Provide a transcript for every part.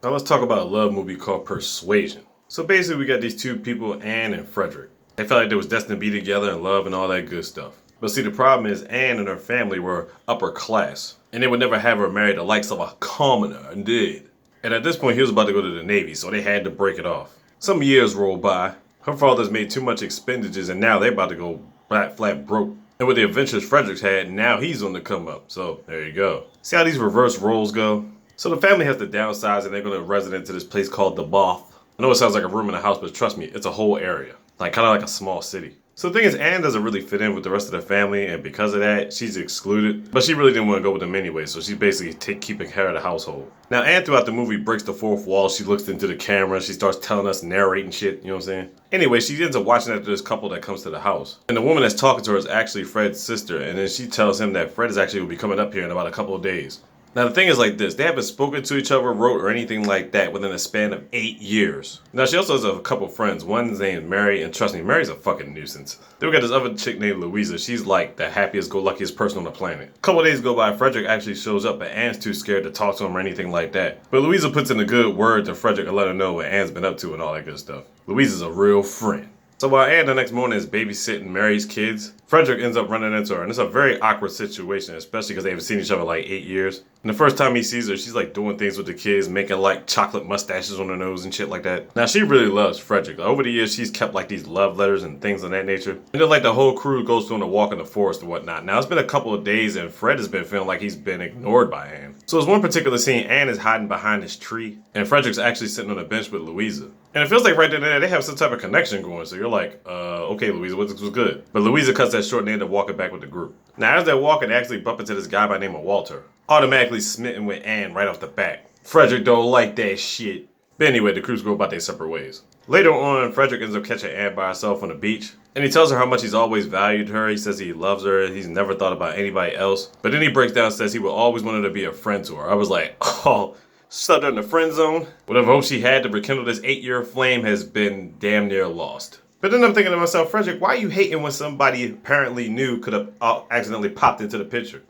Now let's talk about a love movie called Persuasion. So basically we got these two people, Anne and Frederick. They felt like they was destined to be together in love and all that good stuff. But see, the problem is Anne and her family were upper class, and they would never have her marry the likes of a commoner, indeed. And at this point he was about to go to the Navy, so they had to break it off. Some years rolled by. Her father's made too much expenditures and now they're about to go flat broke. And with the adventures Frederick's had, now he's on the come up. So there you go. See how these reverse roles go? So the family has to downsize and they're going to resident to this place called the Bath. I know it sounds like a room in a house, but trust me, it's a whole area. Like kind of like a small city. So the thing is, Anne doesn't really fit in with the rest of the family, and because of that, she's excluded. But she really didn't want to go with them anyway, so she's basically keeping care of the household. Now, Anne throughout the movie breaks the fourth wall. She looks into the camera. She starts telling us, narrating shit, you know what I'm saying? Anyway, she ends up watching after this couple that comes to the house. And the woman that's talking to her is actually Fred's sister, and then she tells him that Fred is actually going to be coming up here in about a couple of days. Now the thing is like this, they haven't spoken to each other, wrote, or anything like that within a span of 8 years. Now she also has a couple friends. One's named Mary, and trust me, Mary's a fucking nuisance. Then we got this other chick named Louisa. She's like the happiest go luckiest person on the planet. A couple of days go by, Frederick actually shows up, but Anne's too scared to talk to him or anything like that. But Louisa puts in a good word to Frederick and let him know what Anne's been up to and all that good stuff. Louisa's a real friend. So while Anne the next morning is babysitting Mary's kids, Frederick ends up running into her, and it's a very awkward situation, especially because they haven't seen each other in like 8 years. And the first time he sees her, she's like doing things with the kids, making like chocolate mustaches on her nose and shit like that. Now she really loves Frederick. Over the years, she's kept like these love letters and things of that nature. And then like the whole crew goes on a walk in the forest and whatnot. Now it's been a couple of days and Fred has been feeling like he's been ignored by Anne. So there's one particular scene, Anne is hiding behind this tree, and Frederick's actually sitting on a bench with Louisa. And it feels like right then and there, they have some type of connection going. So you're like, okay, Louisa, what was good? But Louisa cuts that short and they end up walking back with the group. Now, as they're walking, they actually bump into this guy by the name of Walter. Automatically smitten with Anne right off the bat. Frederick don't like that shit. But anyway, the crews go about their separate ways. Later on, Frederick ends up catching Anne by herself on the beach. And he tells her how much he's always valued her. He says he loves her. He's never thought about anybody else. But then he breaks down and says he will always want her to be a friend to her. I was like, oh, stuck her in the friend zone. Whatever hope she had to rekindle this 8-year flame has been damn near lost. But then I'm thinking to myself, Frederick, why are you hating when somebody apparently knew could have accidentally popped into the picture?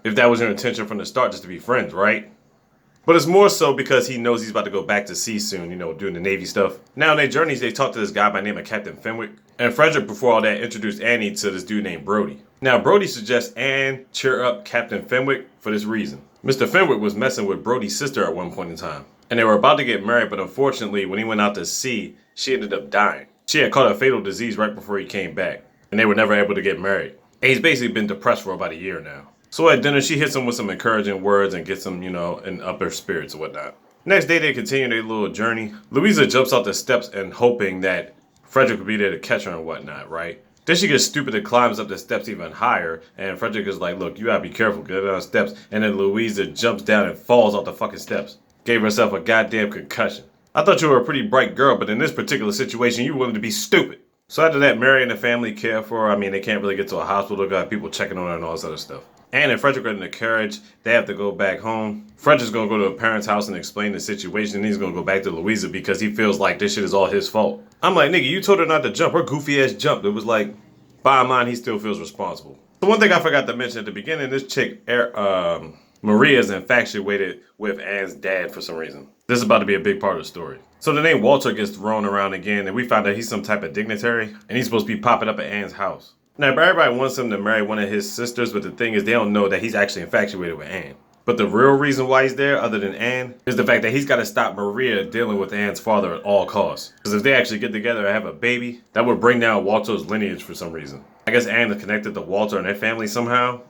If that was your intention from the start, just to be friends, right? But it's more so because he knows he's about to go back to sea soon, you know, doing the Navy stuff. Now in their journeys, they talk to this guy by the name of Captain Fenwick. And Frederick, before all that, introduced Annie to this dude named Brody. Now Brody suggests Anne cheer up Captain Fenwick for this reason. Mr. Fenwick was messing with Brody's sister at one point in time. And they were about to get married, but unfortunately, when he went out to sea, she ended up dying. She had caught a fatal disease right before he came back, and they were never able to get married. And he's basically been depressed for about a year now. So at dinner, she hits him with some encouraging words and gets him, you know, in upper spirits and whatnot. Next day, they continue their little journey. Louisa jumps off the steps and hoping that Frederick would be there to catch her and whatnot, right? Then she gets stupid and climbs up the steps even higher, and Frederick is like, look, you gotta be careful, get down the steps. And then Louisa jumps down and falls off the fucking steps. Gave herself a goddamn concussion. I thought you were a pretty bright girl, but in this particular situation, you wanted to be stupid. So after that, Mary and the family care for her. I mean, they can't really get to a hospital. They got people checking on her and all this other stuff. Anne and Frederick are in the carriage. They have to go back home. Frederick's gonna go to a parent's house and explain the situation, and he's gonna go back to Louisa because he feels like this shit is all his fault. I'm like, nigga, you told her not to jump. Her goofy ass jumped. It was like, bottom line, he still feels responsible. The one thing I forgot to mention at the beginning, this chick, Maria, is infatuated with Anne's dad for some reason. This is about to be a big part of the story. So the name Walter gets thrown around again, and we find out he's some type of dignitary, and he's supposed to be popping up at Anne's house. Now, everybody wants him to marry one of his sisters, but the thing is, they don't know that he's actually infatuated with Anne. But the real reason why he's there, other than Anne, is the fact that he's got to stop Maria dealing with Anne's father at all costs. Because if they actually get together and have a baby, that would bring down Walter's lineage for some reason. I guess Anne is connected to Walter and their family somehow.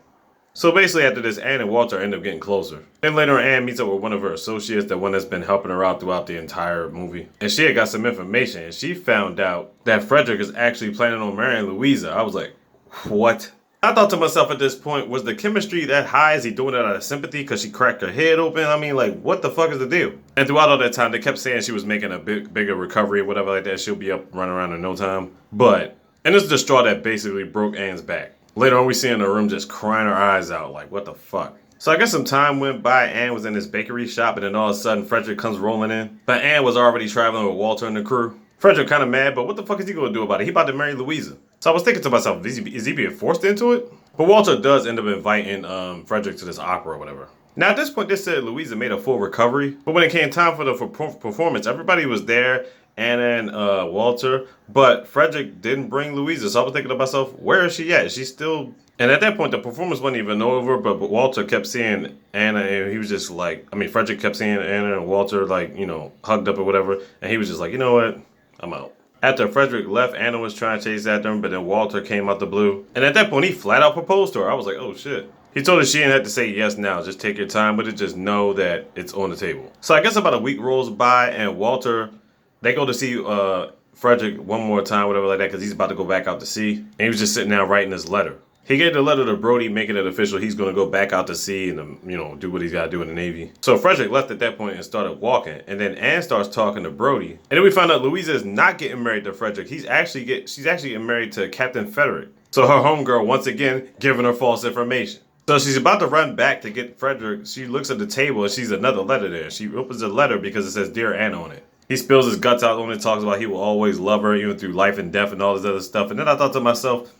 So basically after this, Anne and Walter end up getting closer. Then later Anne meets up with one of her associates, the one that's been helping her out throughout the entire movie. And she had got some information, and she found out that Frederick is actually planning on marrying Louisa. I was like, what? I thought to myself at this point, was the chemistry that high? Is he doing it out of sympathy because she cracked her head open? I mean, like, what the fuck is the deal? And throughout all that time, they kept saying she was making a bigger recovery or whatever like that. She'll be up running around in no time. But, and this is the straw that basically broke Anne's back. Later on, we see her in the room just crying her eyes out, like, what the fuck? So I guess some time went by, Anne was in this bakery shop, and then all of a sudden, Frederick comes rolling in. But Anne was already traveling with Walter and the crew. Frederick kind of mad, but what the fuck is he going to do about it? He about to marry Louisa. So I was thinking to myself, is he being forced into it? But Walter does end up inviting Frederick to this opera or whatever. Now at this point, they said Louisa made a full recovery, but when it came time for the performance, everybody was there, Anna and Walter, but Frederick didn't bring Louisa. So I was thinking to myself, where is she at? Is she still? And at that point, the performance wasn't even over, but Walter kept seeing Anna, and he was just like, I mean, Frederick kept seeing Anna and Walter, like, you know, hugged up or whatever, and he was just like, you know what, I'm out. After Frederick left, Anna was trying to chase after him, but then Walter came out the blue. And at that point, he flat out proposed to her. I was like, oh shit. He told her she didn't have to say yes now. Just take your time with it. Just know that it's on the table. So I guess about a week rolls by, and Walter, they go to see Frederick one more time, whatever like that, because he's about to go back out to sea. And he was just sitting down writing this letter. He gave the letter to Brody, making it official. He's going to go back out to sea and, you know, do what he's got to do in the Navy. So Frederick left at that point and started walking. And then Anne starts talking to Brody. And then we find out Louisa is not getting married to Frederick. She's actually getting married to Captain Frederick. So her homegirl, once again, giving her false information. So she's about to run back to get Frederick. She looks at the table and sees another letter there. She opens the letter because it says Dear Anna on it. He spills his guts out on it, talks about he will always love her even through life and death and all this other stuff. And then I thought to myself,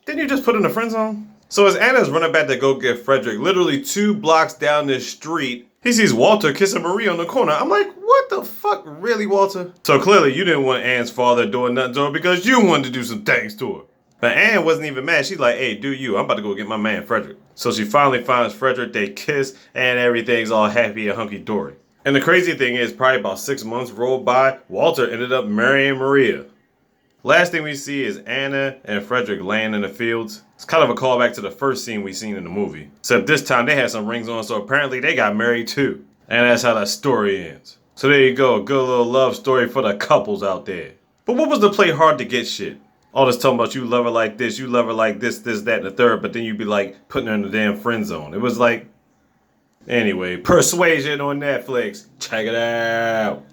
didn't you just put in a friend zone? So as Anna's running back to go get Frederick, literally 2 blocks down this street, he sees Walter kissing Marie on the corner. I'm like, what the fuck? Really, Walter? So clearly you didn't want Anne's father doing nothing to her because you wanted to do some things to her. But Anne wasn't even mad. She's like, hey, do you. I'm about to go get my man Frederick. So she finally finds Frederick. They kiss and everything's all happy and hunky-dory. And the crazy thing is, probably about 6 months rolled by, Walter ended up marrying Maria. Last thing we see is Anna and Frederick laying in the fields. It's kind of a callback to the first scene we seen in the movie. Except this time they had some rings on, so apparently they got married too. And that's how that story ends. So there you go, a good little love story for the couples out there. But what was the play hard to get shit? All this talking about you love her like this, you love her like this, that, and the third, but then you'd be like putting her in the damn friend zone. It was like, anyway, Persuasion on Netflix. Check it out.